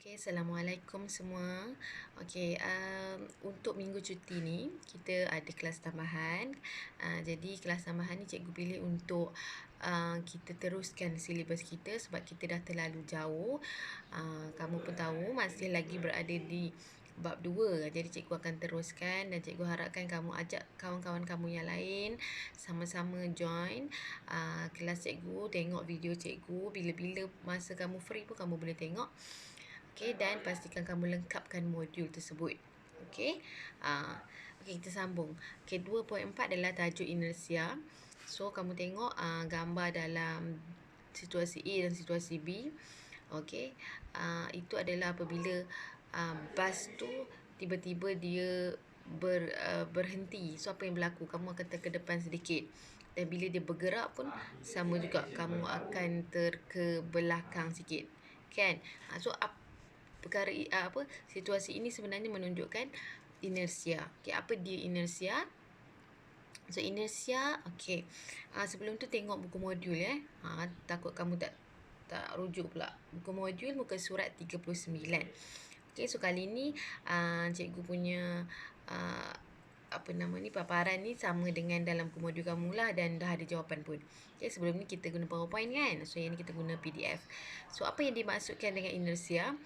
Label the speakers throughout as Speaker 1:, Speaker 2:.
Speaker 1: Okey, Assalamualaikum semua. Okey, untuk minggu cuti ni, kita ada kelas tambahan. Jadi, kelas tambahan ni cikgu pilih untuk kita teruskan silibus kita sebab kita dah terlalu jauh. Kamu pun tahu, masih lagi berada di bab 2. Jadi, cikgu akan teruskan dan cikgu harapkan kamu ajak kawan-kawan kamu yang lain sama-sama join kelas cikgu, tengok video cikgu. Bila-bila masa kamu free pun kamu boleh tengok. Okey, dan pastikan kamu lengkapkan modul tersebut. Okey. Okey, kita sambung. Okey, 2.4 adalah tajuk inersia. So, kamu tengok gambar dalam situasi A dan situasi B. Okey. Itu adalah apabila bas tu tiba-tiba dia berhenti. So, apa yang berlaku? Kamu akan ke depan sedikit. Dan bila dia bergerak pun sama juga, kamu akan ke belakang sikit. Kan? So, situasi ini sebenarnya menunjukkan inersia. Okey, apa dia inersia? So, inersia, okey. Sebelum tu tengok buku modul ya. Takut kamu tak rujuk pula. Buku modul muka surat 39. Okey, so kali ni cikgu punya paparan ni sama dengan dalam buku modul kamu lah, dan dah ada jawapan pun. Okey, sebelum ni kita guna PowerPoint kan. So, yang ni kita guna PDF. So, apa yang dimaksudkan dengan inersia?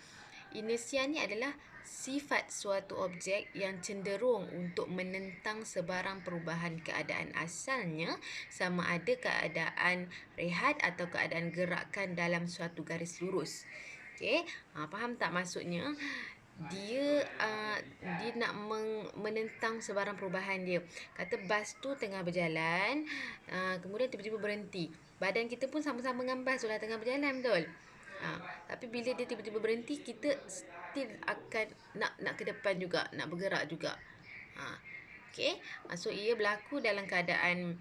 Speaker 1: Inersia ni adalah sifat suatu objek yang cenderung untuk menentang sebarang perubahan keadaan asalnya, sama ada keadaan rehat atau keadaan gerakan dalam suatu garis lurus. Okey, faham tak maksudnya? Dia nak menentang sebarang perubahan dia. Kata bas tu tengah berjalan, kemudian tiba-tiba berhenti. Badan kita pun sama-sama dengan bas tu lah tengah berjalan, betul? Tapi bila dia tiba-tiba berhenti, kita still akan nak ke depan juga, nak bergerak juga. Okey. So, ia berlaku dalam keadaan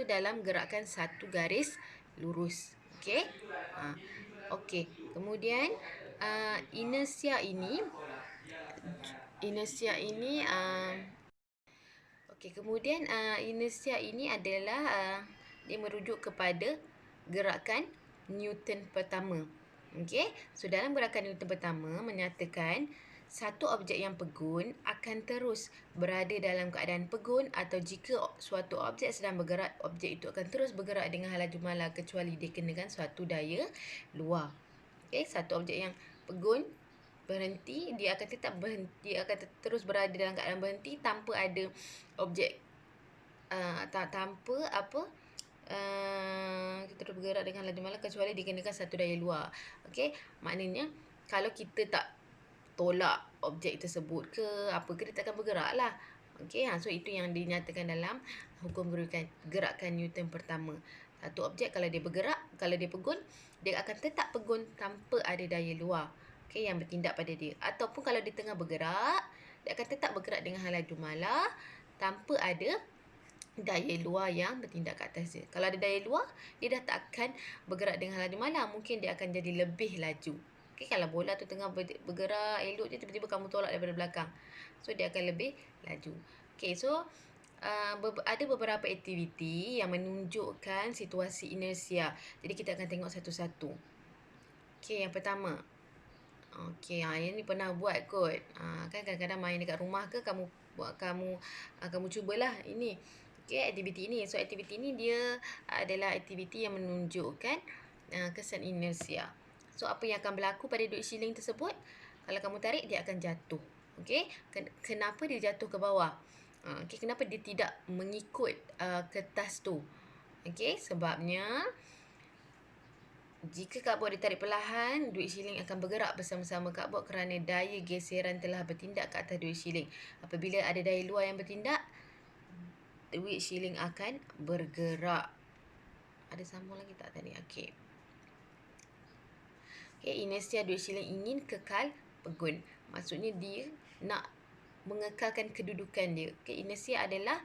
Speaker 1: dalam gerakan satu garis lurus. Okey. Okey. Kemudian inersia ini inersia ini adalah dia merujuk kepada gerakan Newton pertama. Okey. So, dalam gerakan Newton pertama menyatakan satu objek yang pegun akan terus berada dalam keadaan pegun, atau jika suatu objek sedang bergerak, objek itu akan terus bergerak dengan laju malar kecuali dikenakan suatu daya luar. Okey, satu objek yang pegun berhenti, dia akan tetap berhenti, dia akan terus berada dalam keadaan berhenti tanpa ada objek kita terus bergerak dengan laju malar kecuali dikenakan satu daya luar. Okey, maknanya kalau kita tak tolak objek tersebut ke apa ke, dia takkan bergerak lah. Okey, so itu yang dinyatakan dalam hukum gerakan Newton pertama. Satu objek kalau dia bergerak, kalau dia pegun, dia akan tetap pegun tanpa ada daya luar, okey, yang bertindak pada dia. Ataupun kalau dia tengah bergerak, dia akan tetap bergerak dengan laju malar tanpa ada daya luar yang bertindak ke atas dia. Kalau ada daya luar, dia dah tak akan bergerak dengan laju malar. Mungkin dia akan jadi lebih laju. Okay, kalau bola tu tengah bergerak elok je, tiba-tiba kamu tolak daripada belakang, so dia akan lebih laju. Okay, so ada beberapa aktiviti yang menunjukkan situasi inersia. Jadi kita akan tengok satu-satu. Okay, yang pertama. Okay, yang ni pernah buat kot. Kan kadang-kadang main dekat rumah ke, kamu cubalah ini. Okay, aktiviti ini. So, aktiviti ini dia adalah aktiviti yang menunjukkan kesan inersia. So, apa yang akan berlaku pada duit shilling tersebut? Kalau kamu tarik, dia akan jatuh. Okey, kenapa dia jatuh ke bawah? Okey, kenapa dia tidak mengikut kertas tu? Okey, sebabnya jika cardboard ditarik perlahan, duit shilling akan bergerak bersama-sama cardboard kerana daya geseran telah bertindak ke atas duit shilling. Apabila ada daya luar yang bertindak, duit shilling akan bergerak. Ada sambung lagi tak tadi? Okey. Okay, inersia duit shilling ingin kekal pegun. Maksudnya dia nak mengekalkan kedudukan dia. Okay, inersia adalah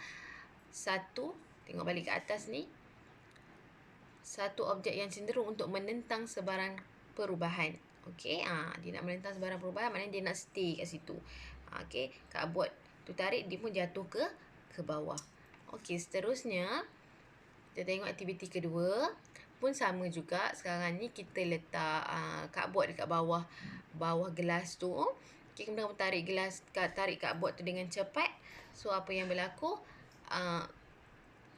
Speaker 1: satu, tengok balik ke atas ni, satu objek yang cenderung untuk menentang sebarang perubahan. Okey, dia nak menentang sebarang perubahan, maknanya dia nak stay kat situ. Okey, cardboard tu tarik, dia pun jatuh ke bawah. Okey, seterusnya kita tengok aktiviti kedua. pun sama juga. Sekarang ni kita letak cardboard dekat bawah gelas tu. Okay, kemudian kamu tarik cardboard tu dengan cepat. So apa yang berlaku,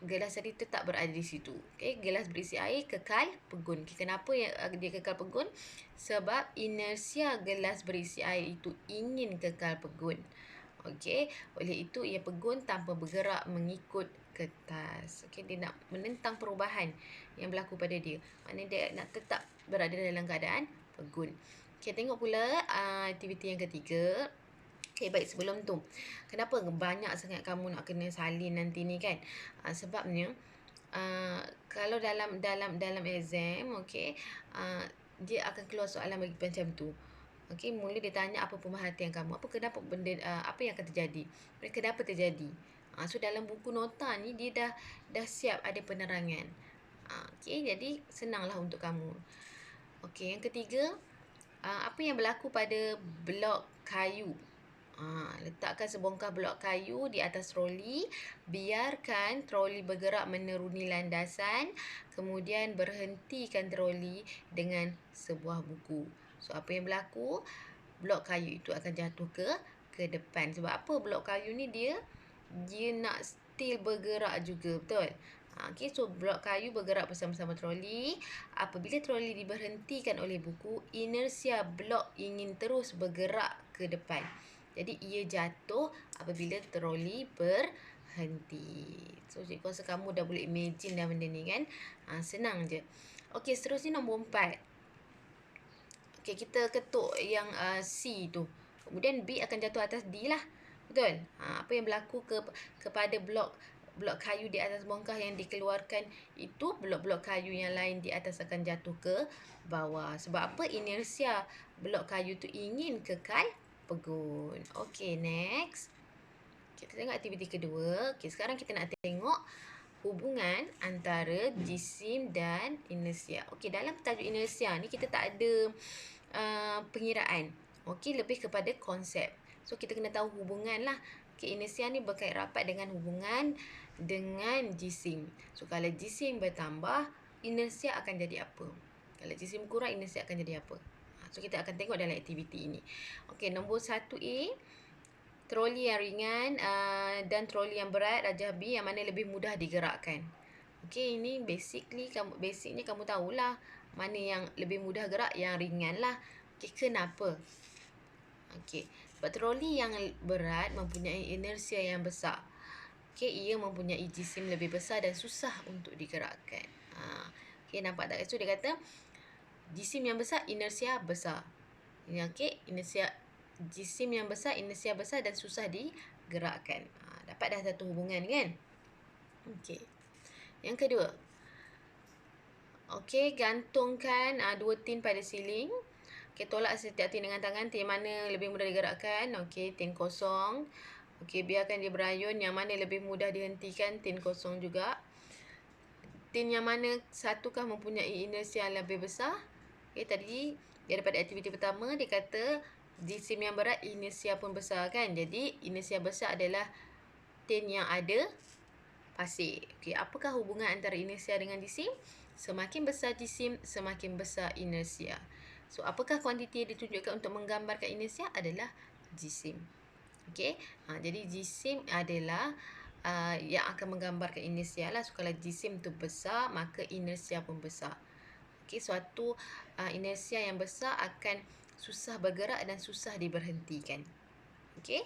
Speaker 1: gelas tadi tetap berada di situ. Okay, gelas berisi air kekal pegun. Okay, kenapa dia kekal pegun? Sebab inersia gelas berisi air itu ingin kekal pegun. Okey, oleh itu ia pegun tanpa bergerak mengikut kertas. Okey, dia nak menentang perubahan yang berlaku pada dia. Maknanya dia nak tetap berada dalam keadaan pegun. Okey, tengok pula aktiviti yang ketiga. Okey, baik, sebelum tu, kenapa banyak sangat kamu nak kena salin nanti ni kan? Sebabnya kalau dalam exam, okey, dia akan keluar soalan bagi macam tu. Okey, mula dia tanya apa pemerhatian kamu. Kenapa apa yang akan terjadi? Kenapa terjadi? So dalam buku nota ni dia dah siap ada penerangan. Okey, jadi senanglah untuk kamu. Okey, yang ketiga, apa yang berlaku pada blok kayu? Letakkan sebongkah blok kayu di atas troli, biarkan troli bergerak meneruni landasan, kemudian berhentikan troli dengan sebuah buku. So apa yang berlaku? Blok kayu itu akan jatuh ke depan. Sebab apa? Blok kayu ni dia nak still bergerak juga, betul? Okay, so blok kayu bergerak bersama-sama troli. Apabila troli diberhentikan oleh buku, inersia blok ingin terus bergerak ke depan. Jadi ia jatuh apabila troli berhenti. So cikgu rasa kamu dah boleh imagine dah benda ni kan. Senang je. Okey, seterusnya nombor 4. Okey, kita ketuk yang C tu. Kemudian B akan jatuh atas D lah. Betul? Apa yang berlaku kepada blok kayu di atas bongkah yang dikeluarkan itu, blok-blok kayu yang lain di atas akan jatuh ke bawah. Sebab apa? Inersia blok kayu tu ingin kekal pegun. Okey, next. Kita tengok aktiviti kedua. Okey, sekarang kita nak tengok hubungan antara jisim dan inersia. Okey, dalam tajuk inersia ni kita tak ada pengiraan. Okey, lebih kepada konsep. So kita kena tahu hubungan lah. Okey, inersia ni berkait rapat dengan hubungan dengan jisim. So kalau jisim bertambah, inersia akan jadi apa? Kalau jisim kurang, inersia akan jadi apa? So kita akan tengok dalam aktiviti ini. Okey, nombor 1A. Troli yang ringan dan troli yang berat darjah B, yang mana lebih mudah digerakkan. Okey, ini basicnya kamu tahulah mana yang lebih mudah gerak, yang ringan lah. Okey, kenapa? Okey, sebab troli yang berat mempunyai inersia yang besar. Okey, ia mempunyai jisim lebih besar dan susah untuk digerakkan. Okey, nampak tak? So dia kata jisim yang besar, inersia besar. Okey, jisim yang besar, inersia besar dan susah digerakkan. Dapat dah satu hubungan kan? Okey. Yang kedua. Okey, gantungkan dua tin pada siling. Okey, tolak setiap tin dengan tangan. Tin mana lebih mudah digerakkan? Okey, tin kosong. Okey, biarkan dia berayun. Yang mana lebih mudah dihentikan? Tin kosong juga. Tin yang mana satukah mempunyai inersia yang lebih besar? Okey, tadi daripada aktiviti pertama dia kata jisim yang berat, inersia pun besar kan. Jadi inersia besar adalah tin yang ada pasir. Okey, apakah hubungan antara inersia dengan jisim? Semakin besar jisim, semakin besar inersia. So apakah kuantiti yang ditunjukkan untuk menggambarkan inersia? Adalah jisim. Okey, jadi jisim adalah yang akan menggambarkan inersia lah. So kalau jisim tu besar, maka inersia pun besar. Okey, suatu inersia yang besar akan susah bergerak dan susah diberhentikan. Okey?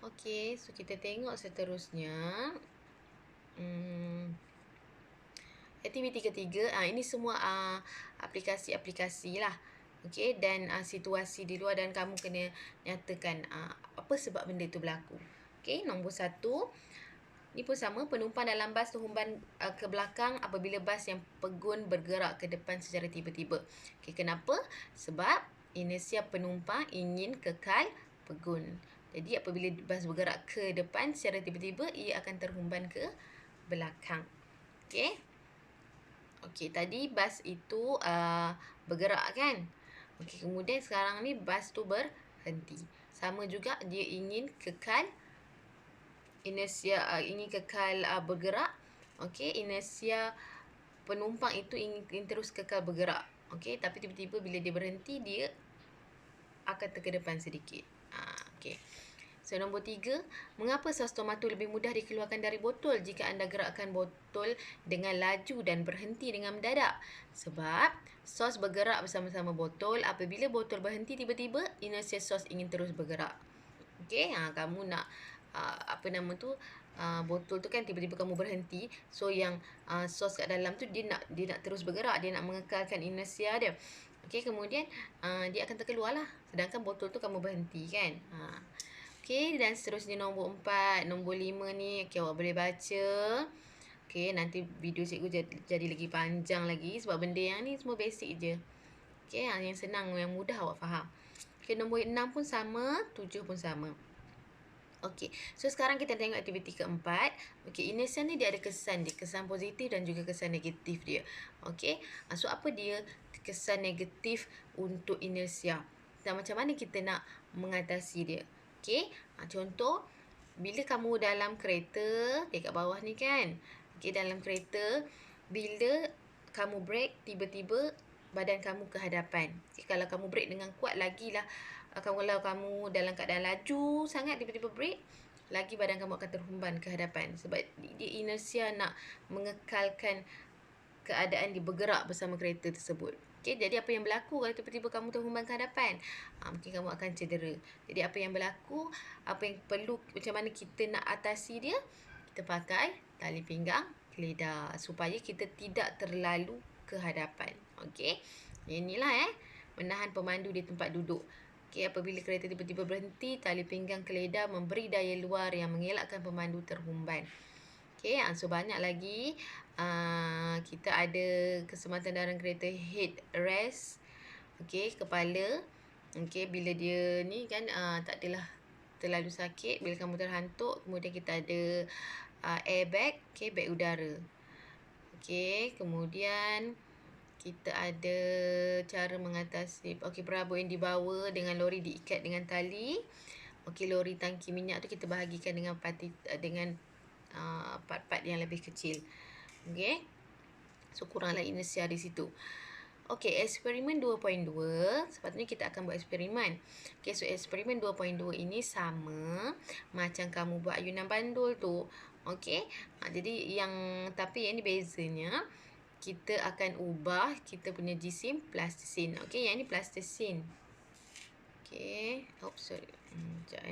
Speaker 1: Okey, so kita tengok seterusnya. Aktiviti ketiga, ini semua aplikasi-aplikasi lah. Okey, dan situasi di luar, dan kamu kena nyatakan apa sebab benda itu berlaku. Okey, nombor 1. Ini pun sama, penumpang dalam bas terhumban ke belakang apabila bas yang pegun bergerak ke depan secara tiba-tiba. Okey, kenapa? Sebab inersia penumpang ingin kekal pegun. Jadi apabila bas bergerak ke depan secara tiba-tiba, ia akan terhumban ke belakang. Okey. Okey, tadi bas itu bergerak kan? Okey, kemudian sekarang ni bas tu berhenti. Sama juga, dia ingin kekal inersia, ingin kekal bergerak Okey, inersia penumpang itu ingin terus kekal bergerak. Okey, tapi tiba-tiba bila dia berhenti, dia akan ke depan sedikit. Okey. So, nombor 3, mengapa sos tomato lebih mudah dikeluarkan dari botol jika anda gerakkan botol dengan laju dan berhenti dengan mendadak? Sebab sos bergerak bersama-sama botol. Apabila botol berhenti tiba-tiba, inersia sos ingin terus bergerak. Okey, kamu nak apa nama tu, botol tu kan tiba-tiba kamu berhenti. So yang sos kat dalam tu dia nak terus bergerak, dia nak mengekalkan inersia dia. Okey, kemudian dia akan terkeluar lah. Sedangkan botol tu kamu berhenti kan. Okey, dan seterusnya nombor 4, nombor 5 ni okey, awak boleh baca. Okey, nanti video cikgu jadi lagi panjang lagi sebab benda yang ni semua basic je. Okey, yang senang, yang mudah awak faham. Okey, nombor 6 pun sama, 7 pun sama. Okey, so sekarang kita tengok aktiviti keempat. Okey, inersia ni dia ada kesan dia, kesan positif dan juga kesan negatif dia. Okey, so apa dia kesan negatif untuk inersia? Dan macam mana kita nak mengatasi dia? Okey, contoh bila kamu dalam kereta, dekat bawah ni kan. Okey, dalam kereta bila kamu brake tiba-tiba badan kamu ke hadapan. Okay, kalau kamu brake dengan kuat lagilah. Kalau kamu dalam keadaan laju sangat tiba-tiba brake, lagi badan kamu akan terhumban ke hadapan. Sebab dia inersia nak mengekalkan keadaan dia bergerak bersama kereta tersebut. Okay, jadi apa yang berlaku kalau tiba-tiba kamu terhumban ke hadapan? Mungkin kamu akan cedera. Jadi apa yang berlaku, apa yang perlu, macam mana kita nak atasi dia? Kita pakai tali pinggang keledar supaya kita tidak terlalu ke hadapan. Okey. Inilah menahan pemandu di tempat duduk. Okey, apabila kereta tiba-tiba berhenti, tali pinggang keledar memberi daya luar yang mengelakkan pemandu terhumban. Okey, so banyak lagi. Kita ada keselamatan dalam kereta headrest. Okey, kepala. Okey, bila dia ni kan tak adalah terlalu sakit bila kamu terhantuk. Kemudian kita ada airbag, okey, beg udara. Okey, kemudian kita ada cara mengatasi perabot yang dibawa dengan lori diikat dengan tali. Okey, lori tangki minyak tu kita bahagikan dengan part-part yang lebih kecil. Okey. So kuranglah inersia di situ. Okey, eksperimen 2.2. Sepatutnya kita akan buat eksperimen. Okey, so eksperimen 2.2 ini sama macam kamu buat ayunan bandul tu. Okey. Jadi tapi yang ni bezanya kita akan ubah kita punya jisim plastisin. Okey, yang ni plastisin. Okey. Oops, sorry. Sekejap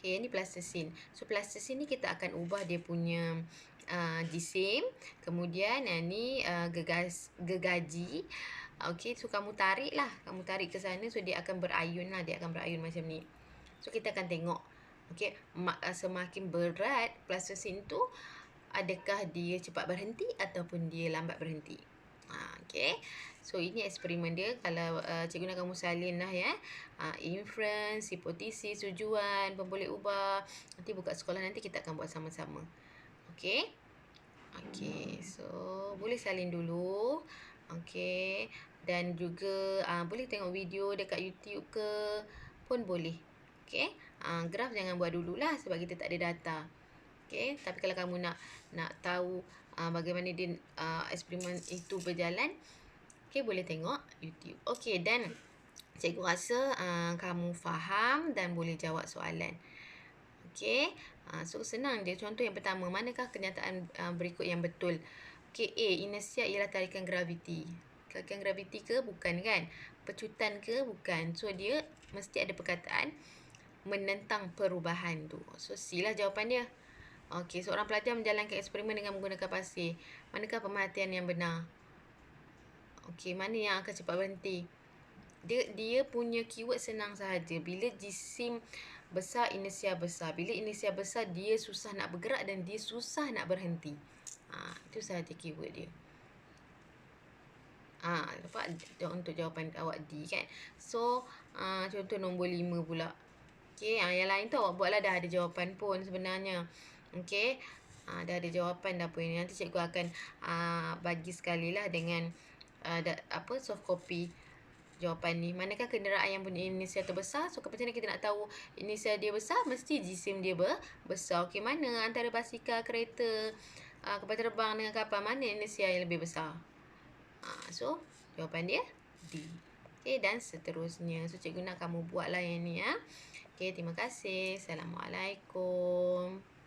Speaker 1: Okay, ini plastisin. So, plastisin ni kita akan ubah dia punya jisim. Kemudian, ni gergaji. Okay, so kamu tarik lah. Kamu tarik ke sana. So, dia akan berayun lah. Dia akan berayun macam ni. So, kita akan tengok. Okay, semakin berat plastisin tu, adakah dia cepat berhenti ataupun dia lambat berhenti. Okay. So, ini eksperimen dia. Kalau cikgu nak kamu salin lah inference, hipotesis, tujuan, pemboleh ubah. Nanti buka sekolah nanti kita akan buat sama-sama. Okay. Okay. So, boleh salin dulu. Okay. Dan juga boleh tengok video dekat YouTube ke pun boleh. Okay. Graf jangan buat dululah sebab kita tak ada data. Okay. Tapi kalau kamu nak tahu bagaimana dia eksperimen itu berjalan, okay, boleh tengok YouTube. Okay, dan cikgu rasa kamu faham dan boleh jawab soalan. Okay, so senang je. Contoh yang pertama, manakah kenyataan berikut yang betul? Okay, A, inersia ialah tarikan graviti. Tarikan graviti ke? Bukan kan? Pecutan ke? Bukan. So, dia mesti ada perkataan menentang perubahan tu. So, C lah jawapan dia. Okey, seorang pelajar menjalankan eksperimen dengan menggunakan pasir. Manakah pemerhatian yang benar? Okey, mana yang akan cepat berhenti? Dia punya keyword senang sahaja. Bila jisim besar, inersia besar. Bila inersia besar, dia susah nak bergerak dan dia susah nak berhenti. Itu sahaja keyword dia. Dapat untuk jawapan awak D kan. So, contoh nombor 5 pula. Okey, yang lain tu awak buatlah dah ada jawapan pun sebenarnya. Okey. Dah ada jawapan dah pun. Nanti cikgu akan bagi sekali lah dengan soft copy. jawapan ni. Manakah kenderaan yang punya inisial terbesar? So, macam mana kita nak tahu inisial dia besar? Mesti jisim dia besar. Okey, mana antara basikal, kereta, kapal terbang dengan kapal, mana inisial yang lebih besar? So, jawapan dia D. Okey, dan seterusnya. So, cikgu nak kamu buatlah yang ni ya. Okey, terima kasih. Assalamualaikum.